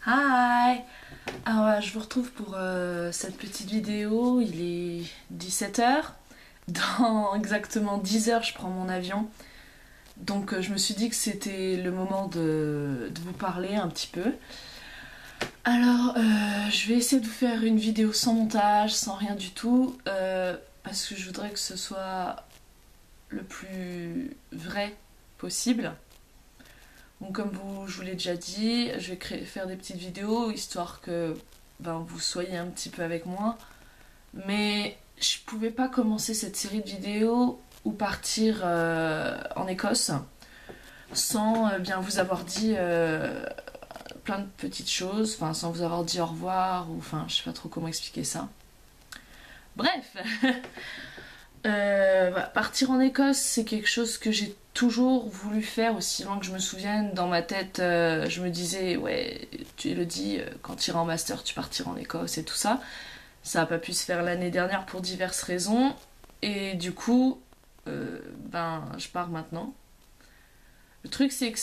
Hi! Alors voilà, je vous retrouve pour cette petite vidéo. Il est 17h. Dans exactement 10 heures, je prends mon avion. Donc je me suis dit que c'était le moment de vous parler un petit peu. Alors, je vais essayer de vous faire une vidéo sans montage, sans rien du tout. Parce que je voudrais que ce soit le plus vrai possible. Donc comme je vous l'ai déjà dit, je vais faire des petites vidéos histoire que vous soyez un petit peu avec moi. Mais je pouvais pas commencer cette série de vidéos ou partir en Écosse sans bien vous avoir dit plein de petites choses, enfin sans vous avoir dit au revoir ou enfin je sais pas trop comment expliquer ça. Bref, voilà, partir en Écosse c'est quelque chose que j'ai toujours voulu faire aussi loin que je me souvienne. Dans ma tête, je me disais, ouais, tu le dis, quand tu iras en master, tu partiras en Écosse et tout ça. Ça n'a pas pu se faire l'année dernière pour diverses raisons. Et du coup, je pars maintenant. Le truc, c'est que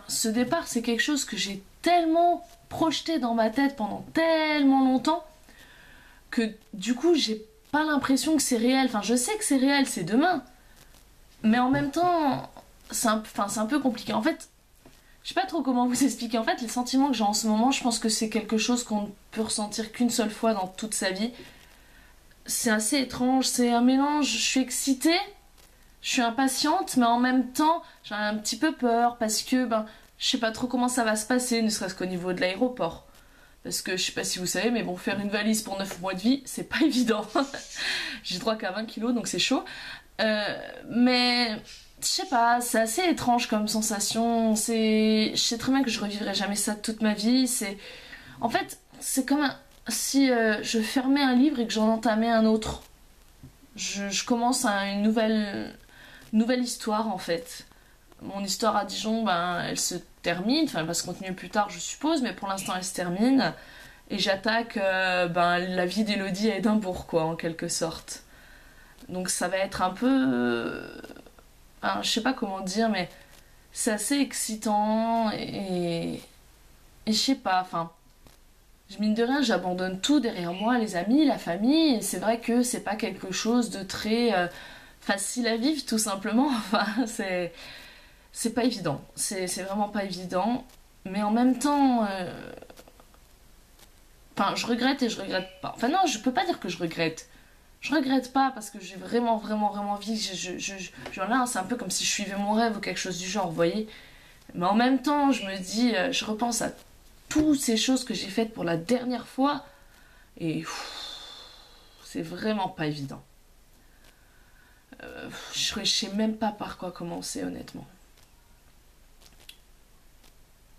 ce départ, c'est quelque chose que j'ai tellement projeté dans ma tête pendant tellement longtemps que du coup, j'ai pas l'impression que c'est réel. Enfin, je sais que c'est réel, c'est demain. Mais en même temps, c'est un peu compliqué. En fait, je sais pas trop comment vous expliquer. En fait, les sentiments que j'ai en ce moment, je pense que c'est quelque chose qu'on ne peut ressentir qu'une seule fois dans toute sa vie. C'est assez étrange, c'est un mélange. Je suis excitée, je suis impatiente, mais en même temps, j'ai un petit peu peur parce que, je sais pas trop comment ça va se passer, ne serait-ce qu'au niveau de l'aéroport. Parce que je sais pas si vous savez, mais bon, faire une valise pour 9 mois de vie, c'est pas évident. J'ai droit qu'à 20 kilos, donc c'est chaud. Mais je sais pas, c'est assez étrange comme sensation. Je sais très bien que je revivrai jamais ça toute ma vie. En fait, c'est comme si je fermais un livre et que j'en entamais un autre. Je commence une nouvelle histoire en fait. Mon histoire à Dijon, elle se termine. Enfin, elle va se continuer plus tard, je suppose, mais pour l'instant, elle se termine. Et j'attaque la vie d'Élodie à Édimbourg, quoi, en quelque sorte. Donc ça va être un peu... je sais pas comment dire, mais c'est assez excitant et je sais pas, mine de rien, j'abandonne tout derrière moi, les amis, la famille, et c'est vrai que c'est pas quelque chose de très facile à vivre, tout simplement. C'est pas évident, c'est vraiment pas évident, mais en même temps, je regrette et je regrette pas. Enfin non, je peux pas dire que je regrette. Je regrette pas parce que j'ai vraiment, vraiment, vraiment envie. Genre là, c'est un peu comme si je suivais mon rêve ou quelque chose du genre, vous voyez. Mais en même temps, je me dis, je repense à toutes ces choses que j'ai faites pour la dernière fois et c'est vraiment pas évident. Je sais même pas par quoi commencer, honnêtement.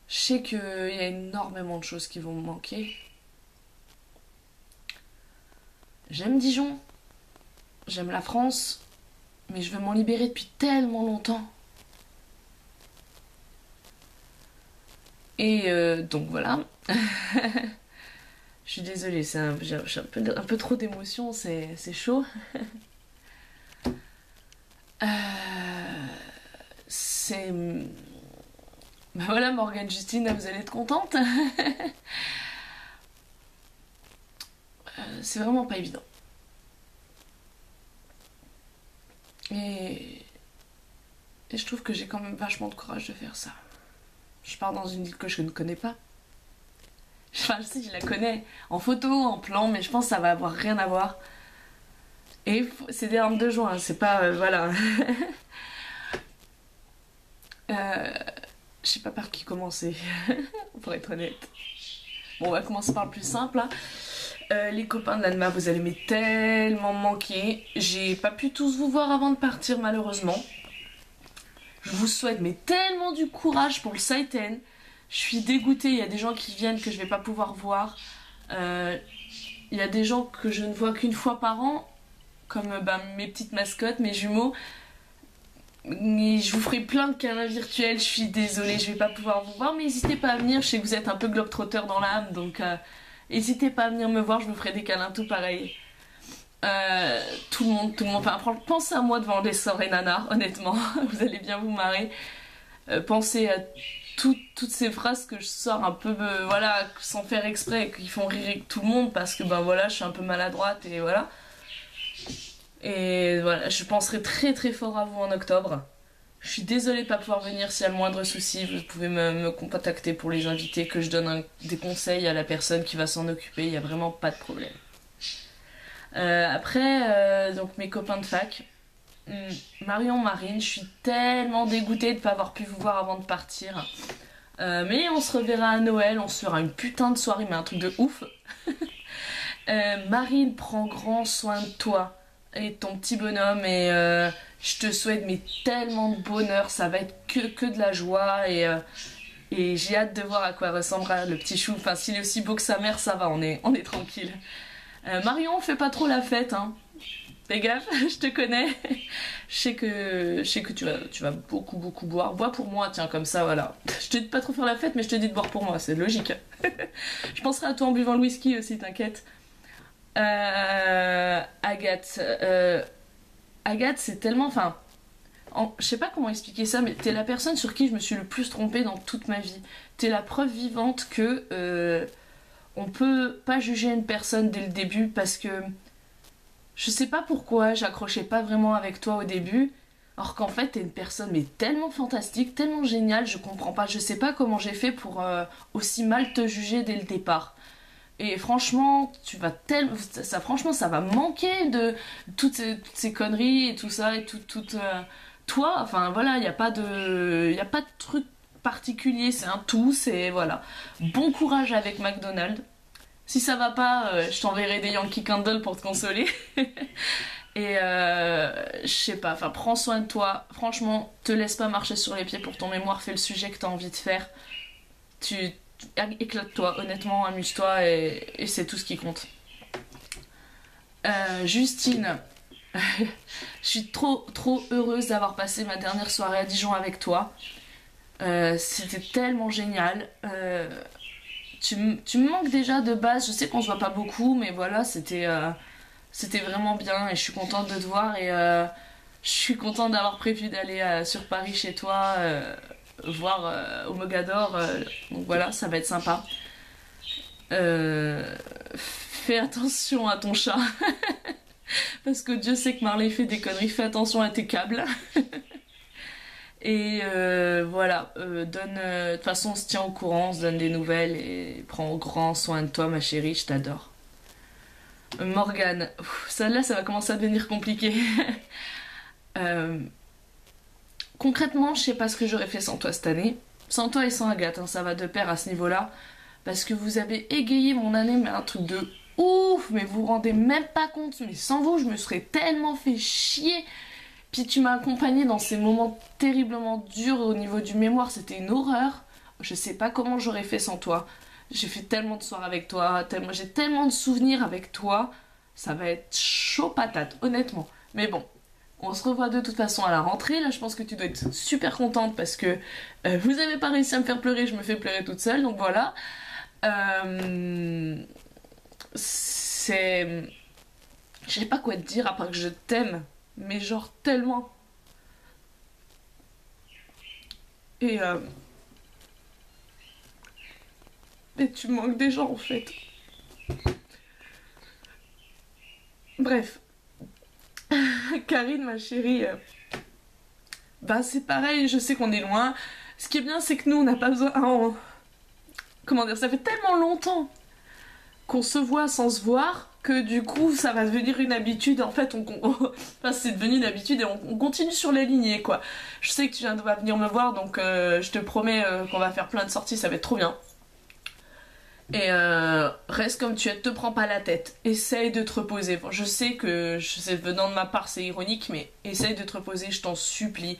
Je sais qu'il y a énormément de choses qui vont me manquer. J'aime Dijon, j'aime la France, mais je veux m'en libérer depuis tellement longtemps. Et donc voilà. Je suis désolée, j'ai un peu trop d'émotions, c'est chaud. C'est... voilà, Morgane Justine, vous allez être contente. C'est vraiment pas évident. Et je trouve que j'ai quand même vachement de courage de faire ça. Je pars dans une île que je ne connais pas. Enfin, je sais, je la connais en photo, en plan, mais je pense que ça va avoir rien à voir. Et c'est des larmes de joie, hein, c'est pas... voilà. Je sais pas par qui commencer, pour être honnête. Bon, on va commencer par le plus simple. Hein. Les copains de l'ANMA, vous allez tellement me manquer. J'ai pas pu tous vous voir avant de partir, malheureusement. Je vous souhaite tellement du courage pour le Saiten. Je suis dégoûtée, il y a des gens qui viennent que je vais pas pouvoir voir. Il y a des gens que je ne vois qu'une fois par an, comme mes petites mascottes, mes jumeaux. Mais je vous ferai plein de câlins virtuels, je suis désolée, je vais pas pouvoir vous voir, mais n'hésitez pas à venir, je sais que vous êtes un peu globetrotter dans l'âme, donc n'hésitez pas à venir me voir, je vous ferai des câlins tout pareil. Tout le monde, enfin pensez à moi devant les sorts et nanas, honnêtement, vous allez bien vous marrer. Pensez à toutes ces phrases que je sors un peu, voilà, sans faire exprès, qui font rire tout le monde parce que ben voilà, je suis un peu maladroite et voilà. Et voilà, je penserai très très fort à vous en octobre. Je suis désolée de pas pouvoir venir. S'il y a le moindre souci, vous pouvez me contacter pour les invités, que je donne des conseils à la personne qui va s'en occuper. Il n'y a vraiment pas de problème. Après, donc mes copains de fac, Marion, Marine, je suis tellement dégoûtée de ne pas avoir pu vous voir avant de partir. Mais on se reverra à Noël, on se fera une putain de soirée, mais un truc de ouf. Marine, prends grand soin de toi et ton petit bonhomme et je te souhaite mais tellement de bonheur, ça va être que de la joie et j'ai hâte de voir à quoi ressemblera le petit chou. Enfin, s'il est aussi beau que sa mère, ça va, on est tranquille. Marion, fais pas trop la fête, hein. Fais gaffe, je te connais. Je sais que tu vas beaucoup boire. Bois pour moi, tiens, comme ça, voilà. Je te dis de pas trop faire la fête, mais je te dis de boire pour moi, c'est logique. Je penserai à toi en buvant le whisky aussi, t'inquiète. Agathe. Agathe, c'est tellement... Enfin, je sais pas comment expliquer ça, mais t'es la personne sur qui je me suis le plus trompée dans toute ma vie. T'es la preuve vivante que on peut pas juger une personne dès le début parce que je sais pas pourquoi j'accrochais pas vraiment avec toi au début, alors qu'en fait t'es une personne mais tellement fantastique, tellement géniale, je comprends pas, je sais pas comment j'ai fait pour aussi mal te juger dès le départ. Et franchement, franchement, ça va manquer de toutes ces conneries et tout ça et toi. Enfin voilà, y a pas de truc particulier, c'est un tout, c'est voilà. Bon courage avec McDonald's. Si ça va pas, je t'enverrai des Yankee Candle pour te consoler. Et je sais pas, enfin prends soin de toi. Franchement, te laisse pas marcher sur les pieds pour ton mémoire, fais le sujet que t'as envie de faire. Éclate-toi, honnêtement, amuse-toi et c'est tout ce qui compte. Justine, je suis trop heureuse d'avoir passé ma dernière soirée à Dijon avec toi. C'était tellement génial. Tu me manques déjà de base, je sais qu'on se voit pas beaucoup, mais voilà, c'était vraiment bien et je suis contente de te voir et je suis contente d'avoir prévu d'aller sur Paris chez toi. Voir au Mogador, donc voilà, ça va être sympa. Fais attention à ton chat, parce que Dieu sait que Marley fait des conneries, fais attention à tes câbles. Et voilà, de toute façon on se tient au courant, on se donne des nouvelles et prends grand soin de toi ma chérie, je t'adore. Morgane, celle-là ça va commencer à devenir compliqué. Concrètement, je sais pas ce que j'aurais fait sans toi cette année. Sans toi et sans Agathe, hein, ça va de pair à ce niveau-là. Parce que vous avez égayé mon année, mais un truc de ouf. Mais vous vous rendez même pas compte. Mais sans vous, je me serais tellement fait chier. Puis tu m'as accompagnée dans ces moments terriblement durs au niveau du mémoire. C'était une horreur. Je sais pas comment j'aurais fait sans toi. J'ai fait tellement de soirs avec toi. J'ai tellement de souvenirs avec toi. Ça va être chaud patate, honnêtement. Mais bon. On se revoit de toute façon à la rentrée. Là, je pense que tu dois être super contente parce que vous avez pas réussi à me faire pleurer. Je me fais pleurer toute seule. Donc voilà. C'est... Je sais pas quoi te dire à part que je t'aime. Mais genre tellement. Et... Et tu me manques déjà en fait. Bref. Karine, ma chérie, bah c'est pareil, je sais qu'on est loin. Ce qui est bien, c'est que nous, on n'a pas besoin... Comment dire, ça fait tellement longtemps qu'on se voit sans se voir que du coup, ça va devenir une habitude. En fait, enfin, c'est devenu une habitude et on continue sur la lignée, quoi. Je sais que tu vas venir me voir, donc je te promets qu'on va faire plein de sorties, ça va être trop bien. Et reste comme tu es, te prends pas la tête. Essaye de te reposer. Bon, je sais que venant de ma part c'est ironique, mais essaye de te reposer, je t'en supplie.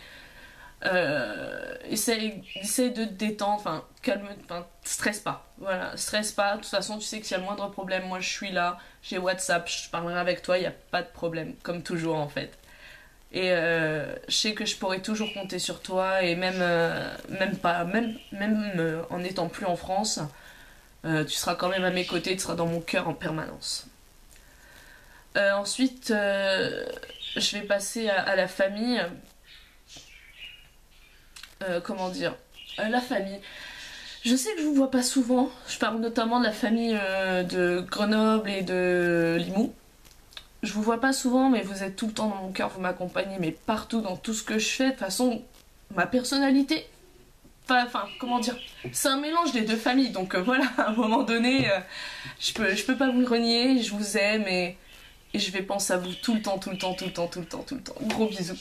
Essaye de te détendre, enfin calme, enfin stresse pas. Voilà, stresse pas. De toute façon, tu sais que s'il y a le moindre problème, moi je suis là, j'ai WhatsApp, je parlerai avec toi, il y a pas de problème, comme toujours en fait. Et je sais que je pourrais toujours compter sur toi et même en n'étant plus en France. Tu seras quand même à mes côtés, tu seras dans mon cœur en permanence. Ensuite, je vais passer à la famille. Comment dire La famille. Je sais que je vous vois pas souvent. Je parle notamment de la famille de Grenoble et de Limoux. Je vous vois pas souvent, mais vous êtes tout le temps dans mon cœur, vous m'accompagnez, mais partout dans tout ce que je fais. De toute façon, ma personnalité, enfin, comment dire, c'est un mélange des deux familles. Donc voilà, à un moment donné, je peux pas vous le renier. Je vous aime et je vais penser à vous tout le temps, tout le temps, tout le temps, tout le temps, tout le temps. Gros bisous.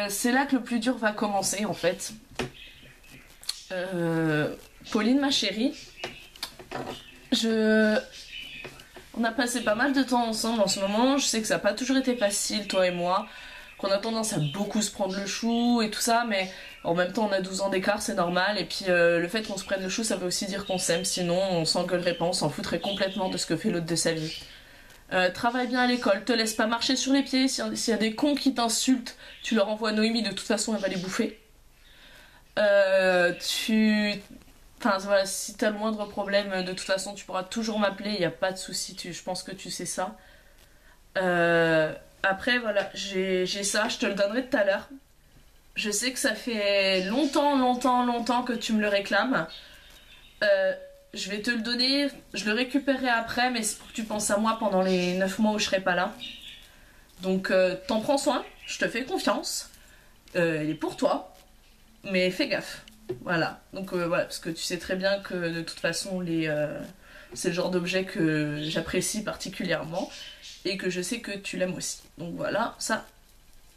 C'est là que le plus dur va commencer en fait. Pauline, ma chérie, on a passé pas mal de temps ensemble en ce moment. Je sais que ça n'a pas toujours été facile, toi et moi, qu'on a tendance à beaucoup se prendre le chou et tout ça, mais en même temps on a 12 ans d'écart, c'est normal. Et puis le fait qu'on se prenne le chou, ça veut aussi dire qu'on s'aime, sinon on s'engueulerait pas, on s'en foutrait complètement de ce que fait l'autre de sa vie. Travaille bien à l'école, te laisse pas marcher sur les pieds. S'il y a des cons qui t'insultent, tu leur envoies Noémie, de toute façon elle va les bouffer. Enfin voilà, si t'as le moindre problème, de toute façon tu pourras toujours m'appeler, il n'y a pas de souci, je pense que tu sais ça. Après voilà, j'ai ça, je te le donnerai tout à l'heure. Je sais que ça fait longtemps que tu me le réclames. Je vais te le donner, je le récupérerai après, mais c'est pour que tu penses à moi pendant les 9 mois où je serai pas là. Donc t'en prends soin, je te fais confiance. Il est pour toi, mais fais gaffe. Voilà, donc voilà, parce que tu sais très bien que de toute façon c'est le genre d'objet que j'apprécie particulièrement et que je sais que tu l'aimes aussi. Donc voilà, ça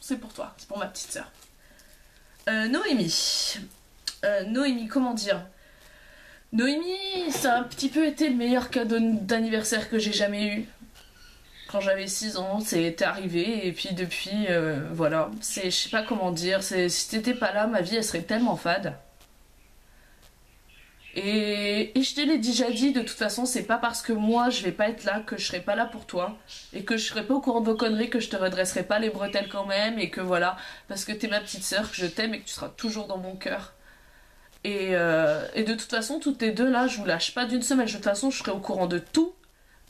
c'est pour toi, c'est pour ma petite sœur. Noémie. Noémie, comment dire? Noémie, ça a un petit peu été le meilleur cadeau d'anniversaire que j'ai jamais eu. Quand j'avais 6 ans, c'était arrivé et puis depuis, voilà, je sais pas comment dire, si t'étais pas là, ma vie elle serait tellement fade. Et je te l'ai déjà dit, de toute façon, c'est pas parce que moi je vais pas être là que je serai pas là pour toi et que je serai pas au courant de vos conneries que je te redresserai pas les bretelles quand même et que voilà, parce que t'es ma petite sœur, que je t'aime et que tu seras toujours dans mon cœur. Et de toute façon, toutes les deux là, je vous lâche pas d'une semaine, de toute façon, je serai au courant de tout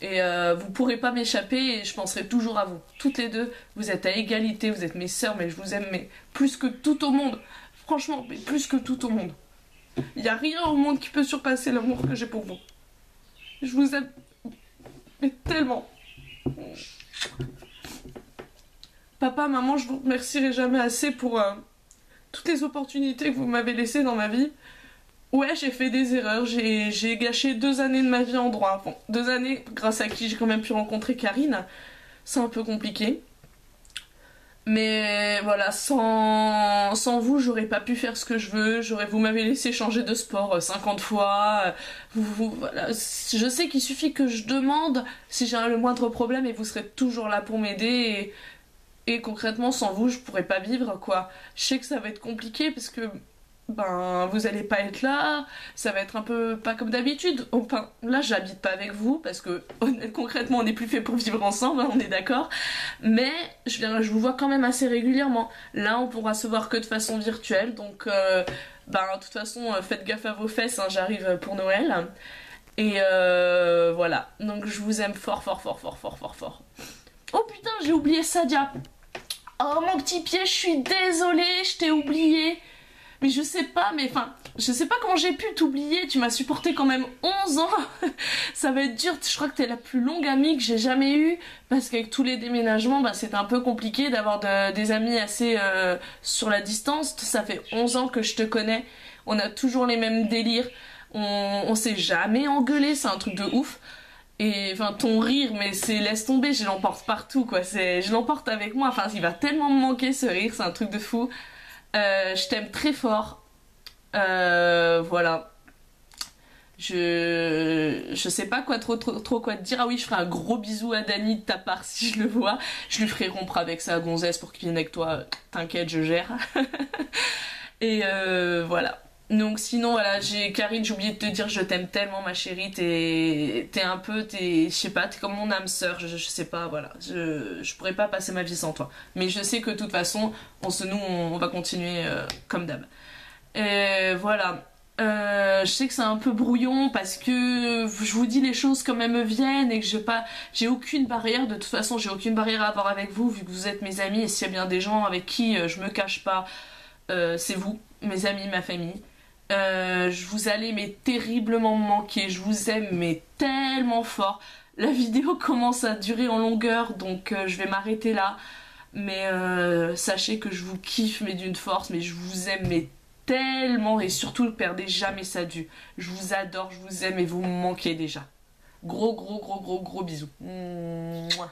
et vous pourrez pas m'échapper et je penserai toujours à vous. Toutes les deux, vous êtes à égalité, vous êtes mes sœurs, mais je vous aime mais plus que tout au monde. Franchement, mais plus que tout au monde. Il n'y a rien au monde qui peut surpasser l'amour que j'ai pour vous. Je vous aime mais tellement. Papa, maman, je vous remercierai jamais assez pour toutes les opportunités que vous m'avez laissées dans ma vie. Ouais, j'ai fait des erreurs, j'ai gâché 2 années de ma vie en droit. Bon, 2 années grâce à qui j'ai quand même pu rencontrer Karine. C'est un peu compliqué. Mais voilà, sans vous, j'aurais pas pu faire ce que je veux. Vous m'avez laissé changer de sport 50 fois. Voilà. Je sais qu'il suffit que je demande si j'ai le moindre problème et vous serez toujours là pour m'aider. Et concrètement, sans vous, je pourrais pas vivre, quoi. Je sais que ça va être compliqué parce que vous allez pas être là, ça va être un peu pas comme d'habitude. Enfin, là, j'habite pas avec vous parce que concrètement, on n'est plus fait pour vivre ensemble, hein, on est d'accord. Mais je vous vois quand même assez régulièrement. Là, on pourra se voir que de façon virtuelle, donc de toute façon, faites gaffe à vos fesses, hein, j'arrive pour Noël. Et voilà. Donc, je vous aime fort, fort, fort, fort, fort, fort, fort. Oh putain, j'ai oublié Sadia. Oh mon petit pied, je suis désolée, je t'ai oublié. Mais je sais pas, je sais pas comment j'ai pu t'oublier, tu m'as supporté quand même 11 ans. Ça va être dur, je crois que t'es la plus longue amie que j'ai jamais eue, parce qu'avec tous les déménagements, c'est un peu compliqué d'avoir des amis assez sur la distance. Ça fait 11 ans que je te connais, on a toujours les mêmes délires, on s'est jamais engueulé, c'est un truc de ouf. Et ton rire, mais laisse tomber, je l'emporte partout, quoi. Je l'emporte avec moi, il va tellement me manquer ce rire, c'est un truc de fou. Je t'aime très fort. Voilà. Je sais pas trop quoi te dire. Ah oui, je ferai un gros bisou à Dany de ta part si je le vois. Je lui ferai rompre avec sa gonzesse pour qu'il vienne avec toi. T'inquiète, je gère. Et voilà. Donc sinon voilà, Karine, j'ai oublié de te dire, je t'aime tellement ma chérie, je sais pas, t'es comme mon âme sœur, je sais pas, voilà, je pourrais pas passer ma vie sans toi. Mais je sais que de toute façon, on va continuer comme d'hab. Voilà. Je sais que c'est un peu brouillon parce que je vous dis les choses comme elles me viennent et que j'ai aucune barrière, de toute façon j'ai aucune barrière à avoir avec vous vu que vous êtes mes amis et s'il y a bien des gens avec qui je me cache pas, c'est vous. mes amis, ma famille. Je vous allez mais terriblement me manquer. Je vous aime mais tellement fort. La vidéo commence à durer en longueur, donc je vais m'arrêter là. Mais sachez que je vous kiffe mais d'une force, mais je vous aime mais tellement, et surtout ne perdez jamais ça de vue. Je vous adore, je vous aime et vous me manquez déjà. Gros bisous. Mouah.